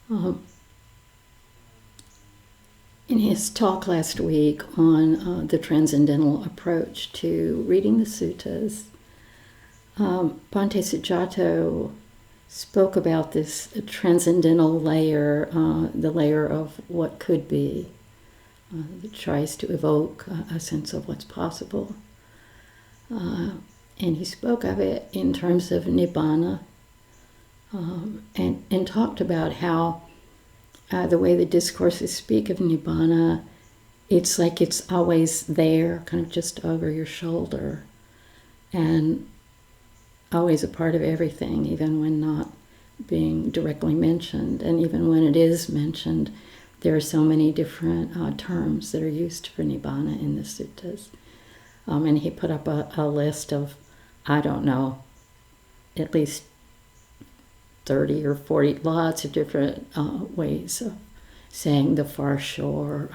In his talk last week on the transcendental approach to reading the suttas, Bhante Sujato spoke about this transcendental layer, the layer of what could be, that tries to evoke a sense of what's possible. And he spoke of it in terms of nibana, and talked about how the way the discourses speak of nibana, it's like it's always there, kind of just over your shoulder, and always a part of everything, even when not being directly mentioned. And even when it is mentioned, there are so many different terms that are used for nibbana in the suttas. And he put up a list of, I don't know, at least 30 or 40, lots of different ways of saying the far shore,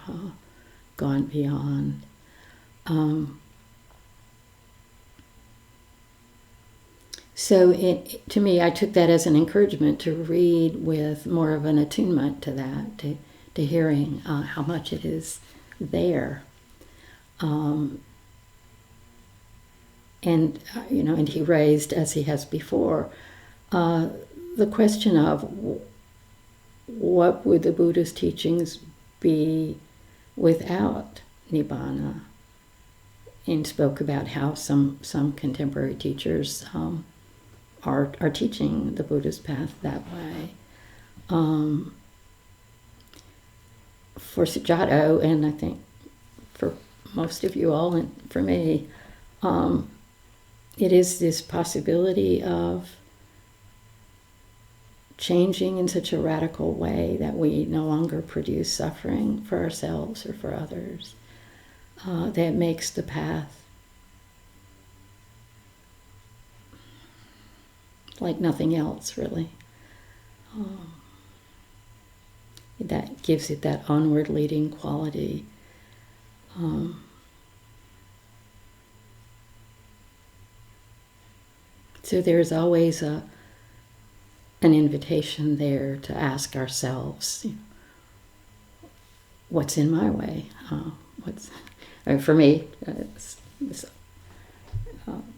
gone beyond. So to me, I took that as an encouragement to read with more of an attunement to that, to hearing how much it is there. And he raised, as he has before, the question of what would the Buddha's teachings be without nibbana, and spoke about how some contemporary teachers are teaching the Buddhist path that way. For Sujato, and I think for most of you all, and for me, it is this possibility of changing in such a radical way that we no longer produce suffering for ourselves or for others, that makes the path like nothing else, really. That gives it that onward leading quality. So there's always an invitation there to ask ourselves, what's in my way? For me,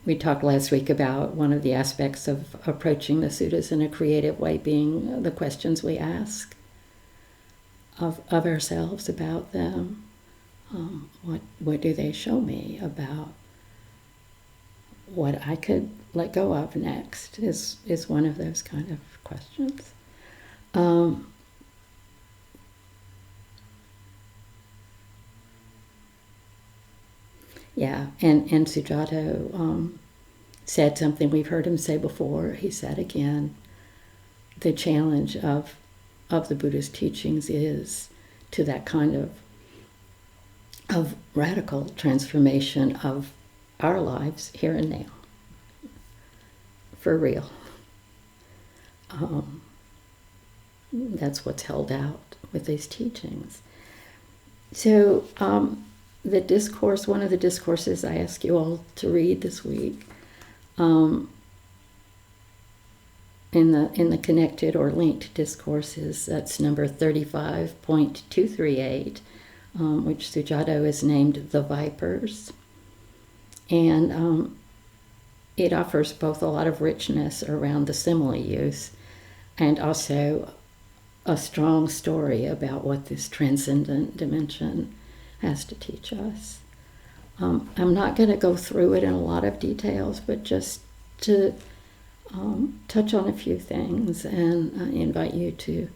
we talked last week about one of the aspects of approaching the suttas in a creative way being the questions we ask of ourselves about them. What do they show me about what I could let go of next is one of those kind of questions. And Sujato said something we've heard him say before. He said again, the challenge of the Buddhist teachings is to that kind of radical transformation of our lives here and now, for real. That's what's held out with these teachings. So the discourse, one of the discourses I ask you all to read this week, in the connected or linked discourses, that's number 35.238, which Sujato is named The Vipers. And it offers both a lot of richness around the simile use and also a strong story about what this transcendent dimension has to teach us. I'm not going to go through it in a lot of details, but just to touch on a few things and invite you to,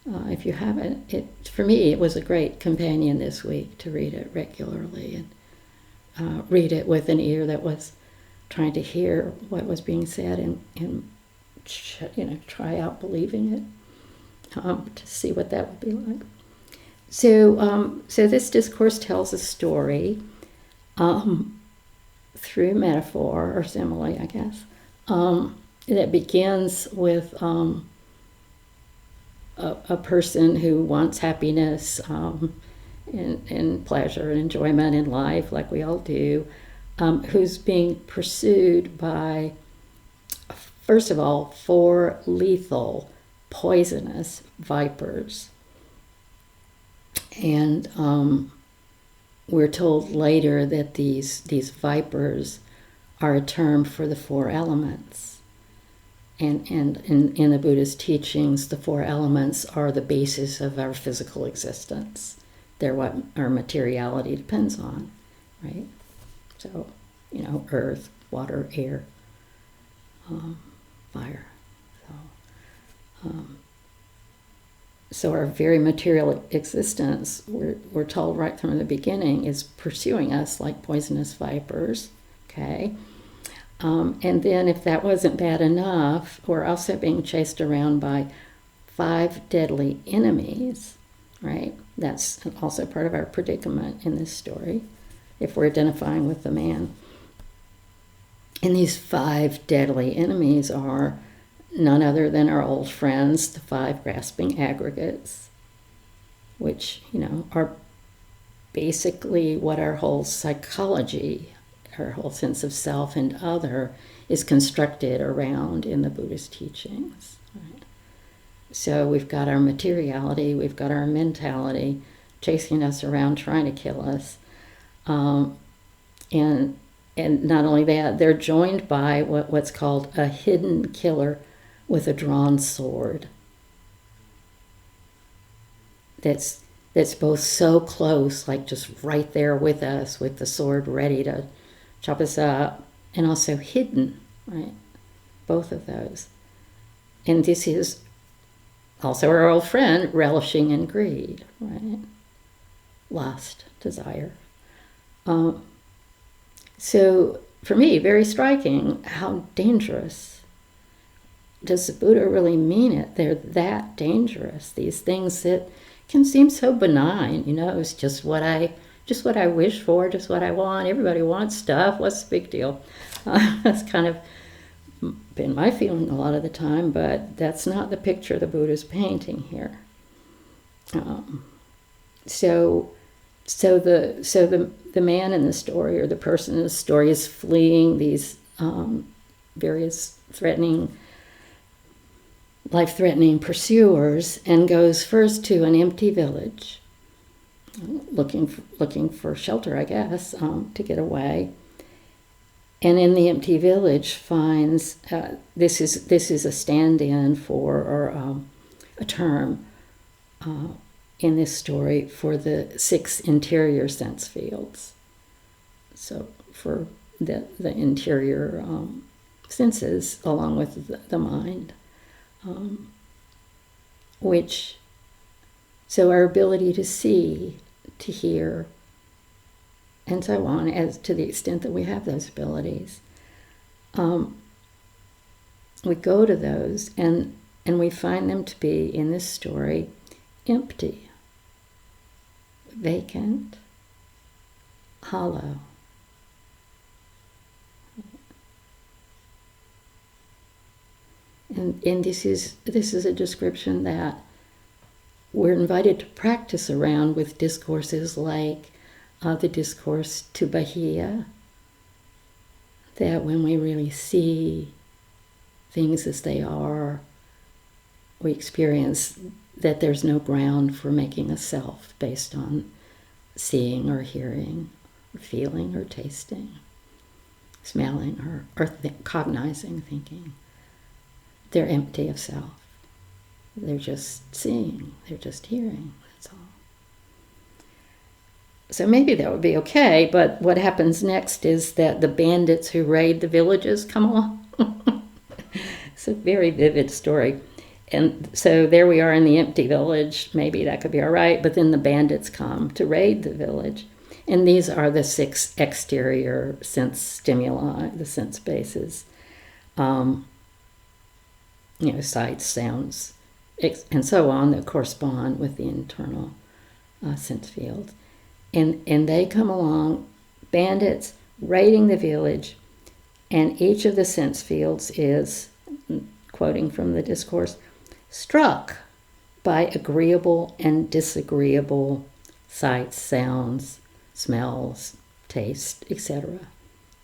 if you haven't, for me it was a great companion this week to read it regularly and read it with an ear that was trying to hear what was being said and try out believing it, to see what that would be like. So this discourse tells a story through metaphor or simile, I guess, that begins with a person who wants happiness and pleasure and enjoyment in life, like we all do, who's being pursued by, first of all, 4 lethal poisonous vipers. And we're told later that these vipers are a term for the four elements. And in the Buddhist teachings, the four elements are the basis of our physical existence. They're what our materiality depends on, right? So, earth, water, air, fire. So our very material existence, we're told right from the beginning, is pursuing us like poisonous vipers, okay? And then if that wasn't bad enough, we're also being chased around by 5 deadly enemies, right? That's also part of our predicament in this story, if we're identifying with the man. And these 5 deadly enemies are none other than our old friends, the 5 grasping aggregates, which, are basically what our whole psychology, our whole sense of self and other is constructed around in the Buddhist teachings. Right? So we've got our materiality, we've got our mentality chasing us around, trying to kill us. And not only that, they're joined by what's called a hidden killer with a drawn sword. That's both so close, like just right there with us, with the sword ready to chop us up, and also hidden, right? Both of those. And this is also our old friend relishing in greed, right? Lust, desire. So for me, very striking how dangerous. Does the Buddha really mean it? They're that dangerous. These things that can seem so benign, it's just what I wish for, just what I want. Everybody wants stuff. What's the big deal? That's kind of been my feeling a lot of the time, but that's not the picture the Buddha's painting here. So the man in the story, or the person in the story, is fleeing these various life-threatening pursuers, and goes first to an empty village, looking for shelter, I guess, to get away. And in the empty village finds this is a stand-in for, or a term in this story for the 6 interior sense fields. So for the interior senses, along with the mind. So our ability to see, to hear, and so on, as to the extent that we have those abilities, we go to those and we find them to be, in this story, empty, vacant, hollow. And this is a description that we're invited to practice around with discourses like the discourse to Bahia, that when we really see things as they are, we experience that there's no ground for making a self based on seeing or hearing or feeling or tasting, smelling or cognizing, thinking. They're empty of self. They're just seeing, they're just hearing, that's all. So maybe that would be okay, but what happens next is that the bandits who raid the villages come along. It's a very vivid story. And so there we are in the empty village. Maybe that could be all right, but then the bandits come to raid the village. And these are the 6 exterior sense stimuli, the sense bases. Sights, sounds, and so on, that correspond with the internal sense field. And they come along, bandits raiding the village, and each of the sense fields is, quoting from the discourse, struck by agreeable and disagreeable sights, sounds, smells, taste, etc.,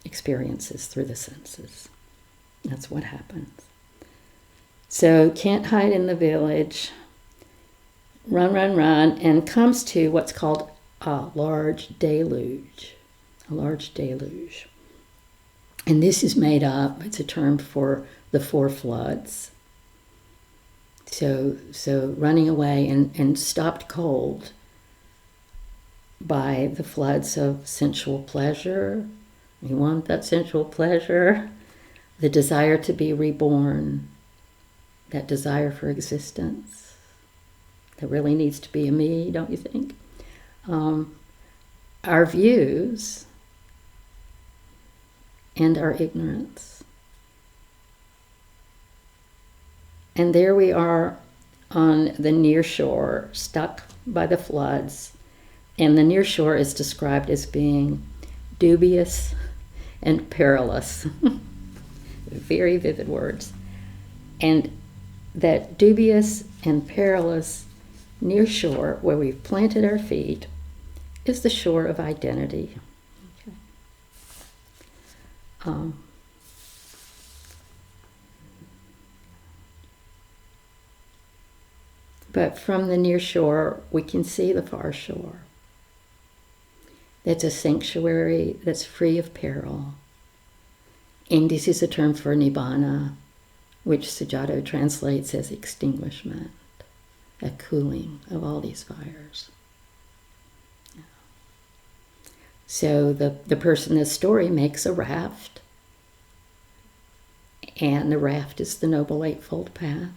experiences through the senses. That's what happens. So can't hide in the village, run, and comes to what's called a large deluge. A large deluge. And this is made up, it's a term for the 4 floods. So running away and stopped cold by the floods of sensual pleasure. You want that sensual pleasure, the desire to be reborn, that desire for existence. There really needs to be a me, don't you think? Our views and our ignorance. And there we are on the near shore, stuck by the floods. And the near shore is described as being dubious and perilous. Very vivid words. And that dubious and perilous near shore where we've planted our feet is the shore of identity. Okay. But from the near shore, we can see the far shore. That's a sanctuary that's free of peril. And this is a term for nibana, which Sujato translates as extinguishment, a cooling of all these fires. So the person in the story makes a raft, and the raft is the Noble Eightfold Path.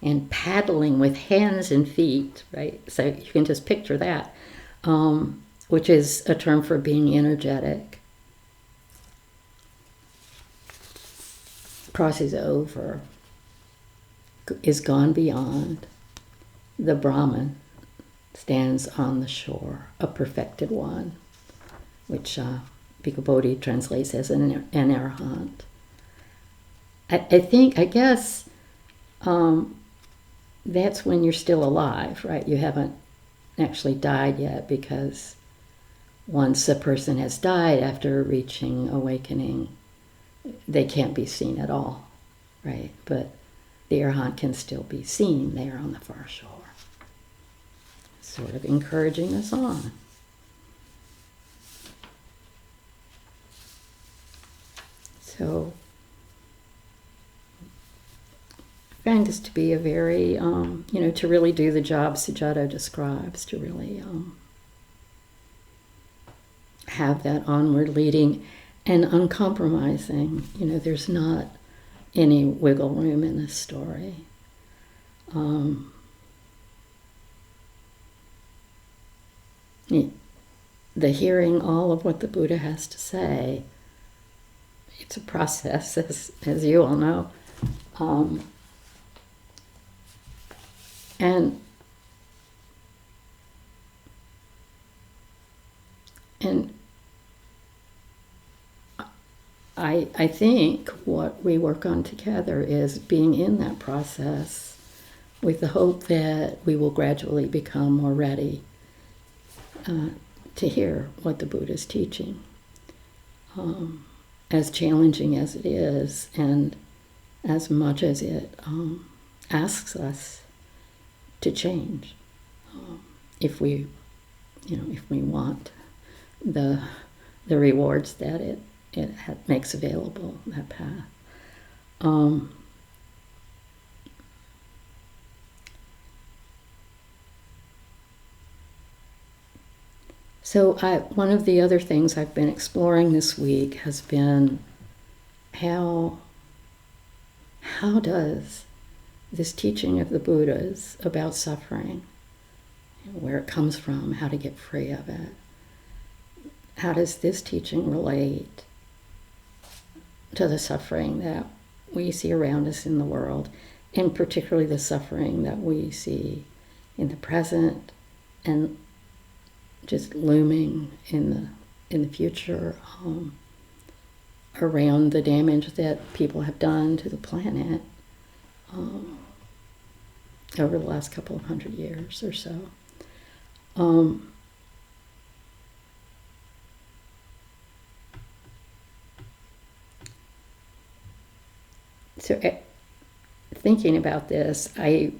And paddling with hands and feet, right? So you can just picture that, which is a term for being energetic. Crosses over, is gone beyond. The Brahman stands on the shore, a perfected one, which Bhikkhu Bodhi translates as an arahant. I guess, that's when you're still alive, right? You haven't actually died yet, because once a person has died after reaching awakening, they can't be seen at all, right? But the arahant can still be seen there on the far shore, sort of encouraging us on. So I find this to be a very, to really do the job Sujato describes, to really have that onward leading and uncompromising. There's not any wiggle room in this story. The hearing all of what the Buddha has to say, it's a process, as you all know. And I think what we work on together is being in that process with the hope that we will gradually become more ready to hear what the Buddha is teaching, as challenging as it is, and as much as it asks us to change, if we want the rewards that it makes available, that path. So one of the other things I've been exploring this week has been how does this teaching of the Buddhas about suffering, where it comes from, how to get free of it, how does this teaching relate to the suffering that we see around us in the world, and particularly the suffering that we see in the present and just looming in the future, around the damage that people have done to the planet over the last couple of 100 years or so. So thinking about this, I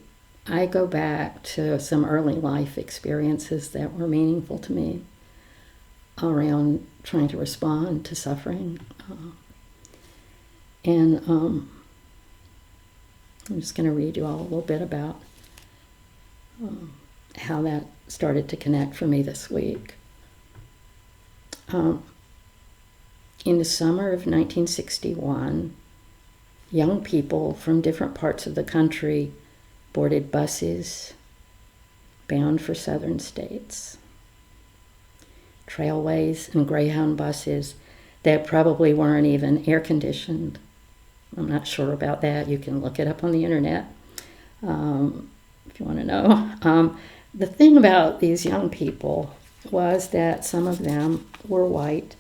go back to some early life experiences that were meaningful to me around trying to respond to suffering. And I'm just going to read you all a little bit about how that started to connect for me this week. In the summer of 1961, young people from different parts of the country boarded buses bound for southern states. Trailways and Greyhound buses that probably weren't even air-conditioned. I'm not sure about that. You can look it up on the internet if you want to know. The thing about these young people was that some of them were white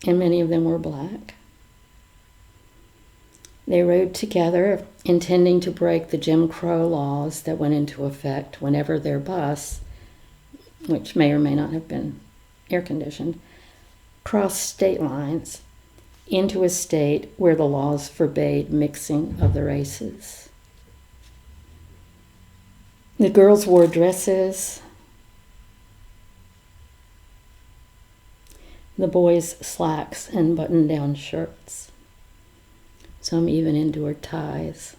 and many of them were black. They rode together intending to break the Jim Crow laws that went into effect whenever their bus, which may or may not have been air-conditioned, crossed state lines into a state where the laws forbade mixing of the races. The girls wore dresses, the boys slacks and button-down shirts. Some even endured ties.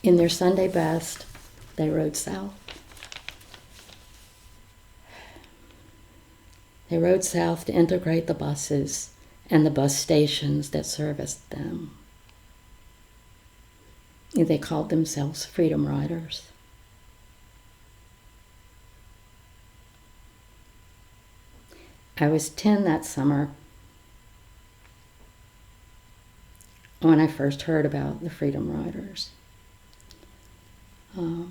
In their Sunday best, they rode south. They rode south to integrate the buses and the bus stations that serviced them. They called themselves Freedom Riders. I was 10 that summer when I first heard about the Freedom Riders. I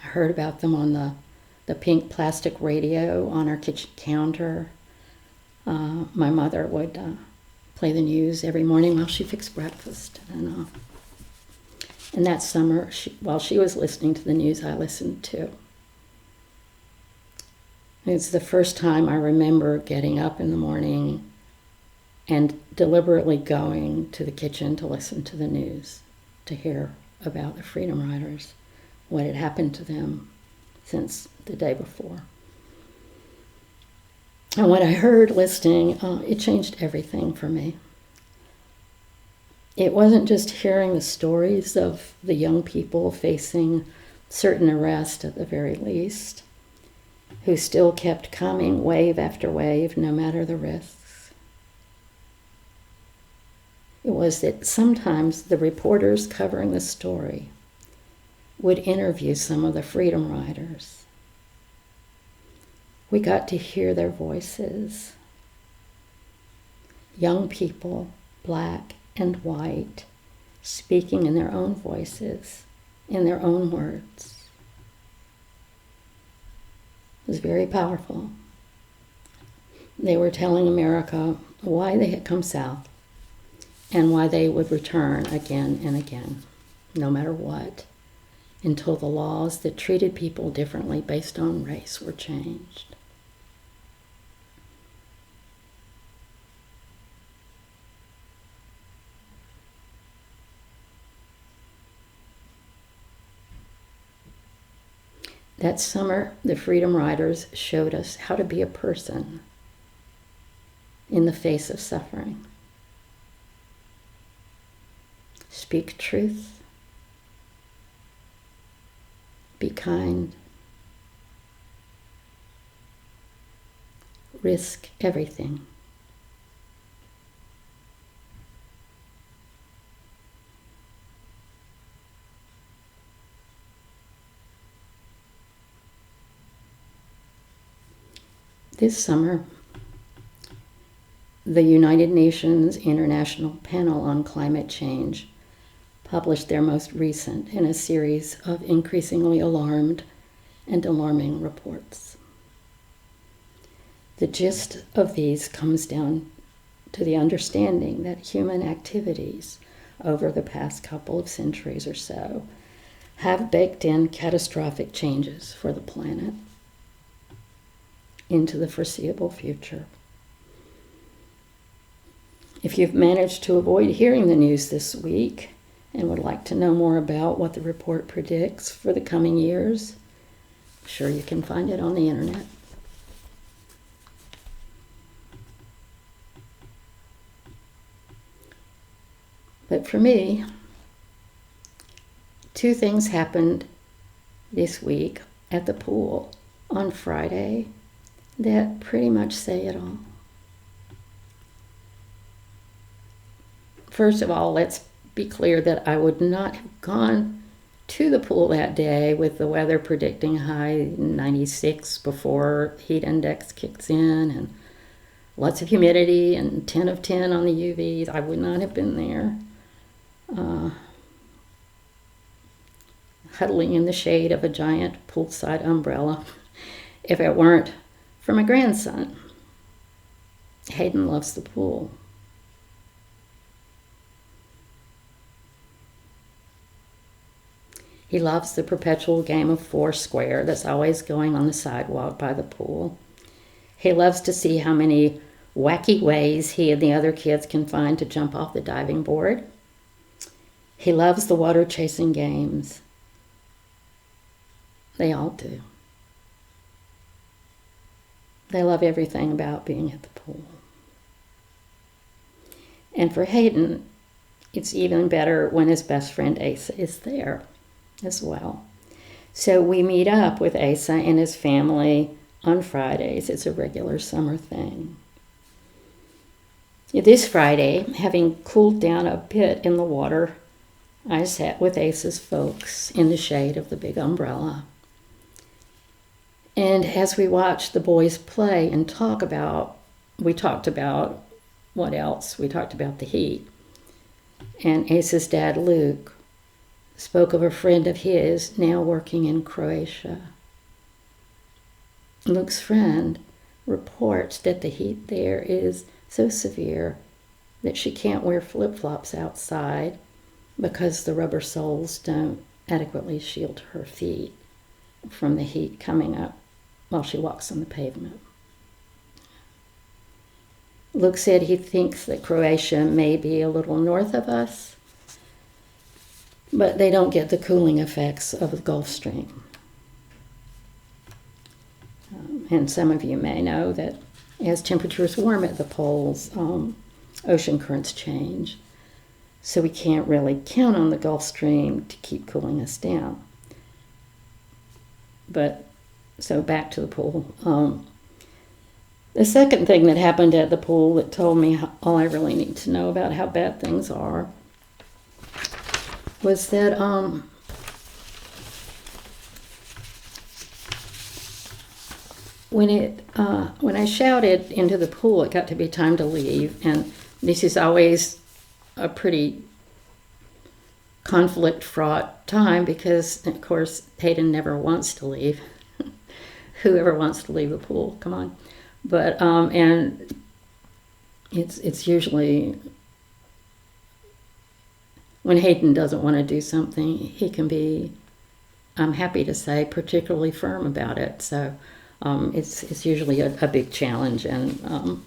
heard about them on the pink plastic radio on our kitchen counter. My mother would play the news every morning while she fixed breakfast. And that summer, while she was listening to the news, I listened too. It's the first time I remember getting up in the morning and deliberately going to the kitchen to listen to the news, to hear about the Freedom Riders, what had happened to them since the day before. And what I heard listening, it changed everything for me. It wasn't just hearing the stories of the young people facing certain arrest at the very least, who still kept coming wave after wave, no matter the risks. It was that sometimes the reporters covering the story would interview some of the Freedom Riders. We got to hear their voices. Young people, black and white, speaking in their own voices, in their own words. It was very powerful. They were telling America why they had come south and why they would return again and again, no matter what, until the laws that treated people differently based on race were changed. That summer, the Freedom Riders showed us how to be a person in the face of suffering. Speak truth. Be kind. Risk everything. This summer, the United Nations International Panel on Climate Change published their most recent in a series of increasingly alarmed and alarming reports. The gist of these comes down to the understanding that human activities over the past couple of centuries or so have baked in catastrophic changes for the planet into the foreseeable future. If you've managed to avoid hearing the news this week and would like to know more about what the report predicts for the coming years, I'm sure you can find it on the internet. But for me, two things happened this week at the pool on Friday that pretty much say it all. First of all, let's be clear that I would not have gone to the pool that day with the weather predicting high 96 before heat index kicks in and lots of humidity and 10 of 10 on the UVs. I would not have been there. Huddling in the shade of a giant poolside umbrella if it weren't for my grandson. Hayden loves the pool. He loves the perpetual game of Foursquare that's always going on the sidewalk by the pool. He loves to see how many wacky ways he and the other kids can find to jump off the diving board. He loves the water chasing games. They all do. They love everything about being at the pool. And for Hayden, it's even better when his best friend Asa is there as well. So we meet up with Asa and his family on Fridays. It's a regular summer thing. This Friday, having cooled down a bit in the water, I sat with Asa's folks in the shade of the big umbrella. And as we watched the boys play and we talked about what else? We talked about the heat. And Asa's dad, Luke, spoke of a friend of his now working in Croatia. Luke's friend reports that the heat there is so severe that she can't wear flip-flops outside because the rubber soles don't adequately shield her feet from the heat coming up while she walks on the pavement. Luke said he thinks that Croatia may be a little north of us, but they don't get the cooling effects of the Gulf Stream. And some of you may know that as temperatures warm at the poles, ocean currents change. So we can't really count on the Gulf Stream to keep cooling us down. But, so back to the pool. The second thing that happened at the pool that told me all I really need to know about how bad things are was that when I shouted into the pool, it got to be time to leave, and this is always a pretty conflict-fraught time because, of course, Hayden never wants to leave. Whoever wants to leave the pool, come on. But and it's usually when Hayden doesn't want to do something, he can be, I'm happy to say, particularly firm about it. So it's usually a big challenge. And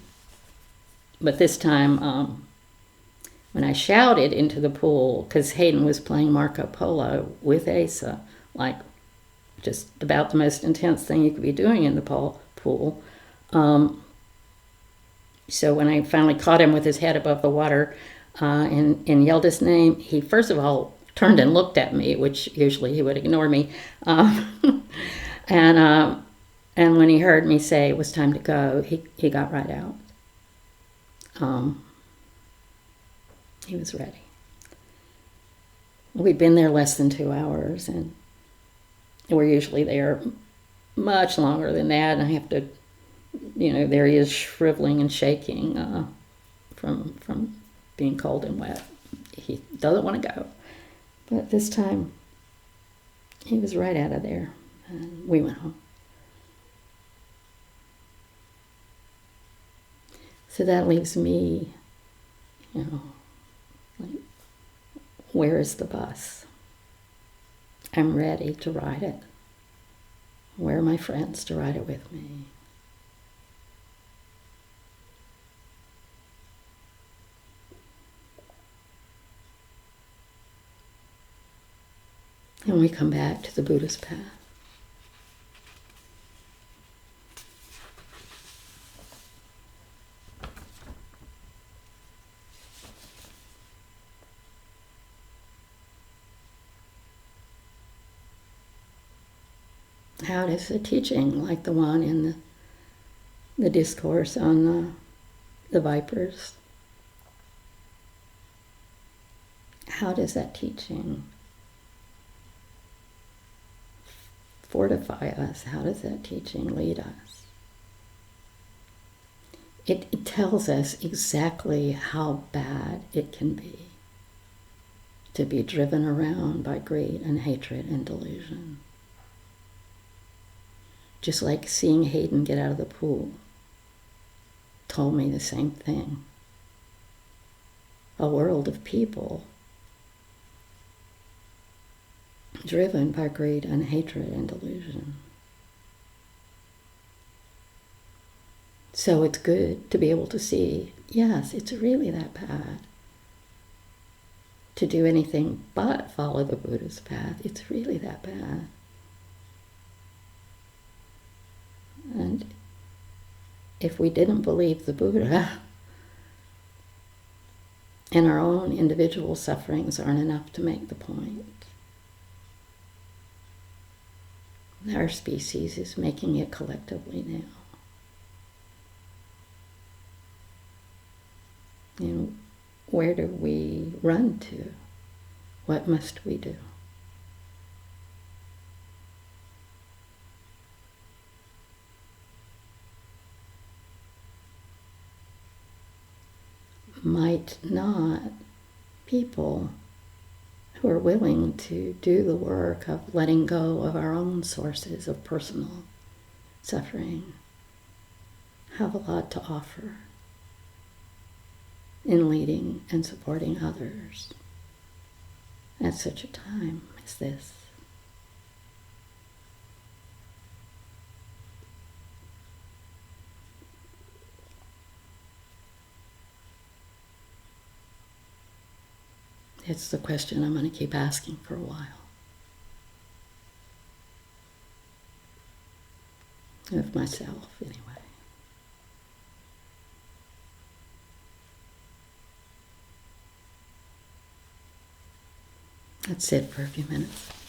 but this time, when I shouted into the pool, because Hayden was playing Marco Polo with Asa, like just about the most intense thing you could be doing in the pool. So when I finally caught him with his head above the water and yelled his name, he first of all turned and looked at me, which usually he would ignore me. And when he heard me say it was time to go, he got right out. He was ready. We'd been there less than 2 hours, and we're usually there much longer than that. And I have to, there he is shriveling and shaking from being cold and wet. He doesn't want to go. But this time, he was right out of there, and we went home. So that leaves me, like, where is the bus? I'm ready to ride it. Where are my friends to ride it with me? And we come back to the Buddhist path. How does a teaching like the one in the discourse on the vipers, how does that teaching fortify us? How does that teaching lead us? It tells us exactly how bad it can be to be driven around by greed and hatred and delusion. Just like seeing Hayden get out of the pool told me the same thing. A world of people driven by greed and hatred and delusion. So it's good to be able to see, yes, it's really that bad. To do anything but follow the Buddhist path, it's really that bad. And if we didn't believe the Buddha, and our own individual sufferings aren't enough to make the point, our species is making it collectively now. And where do we run to? What must we do? Might not people who are willing to do the work of letting go of our own sources of personal suffering have a lot to offer in leading and supporting others at such a time as this? It's the question I'm going to keep asking for a while. Of myself, anyway. Let's sit for a few minutes.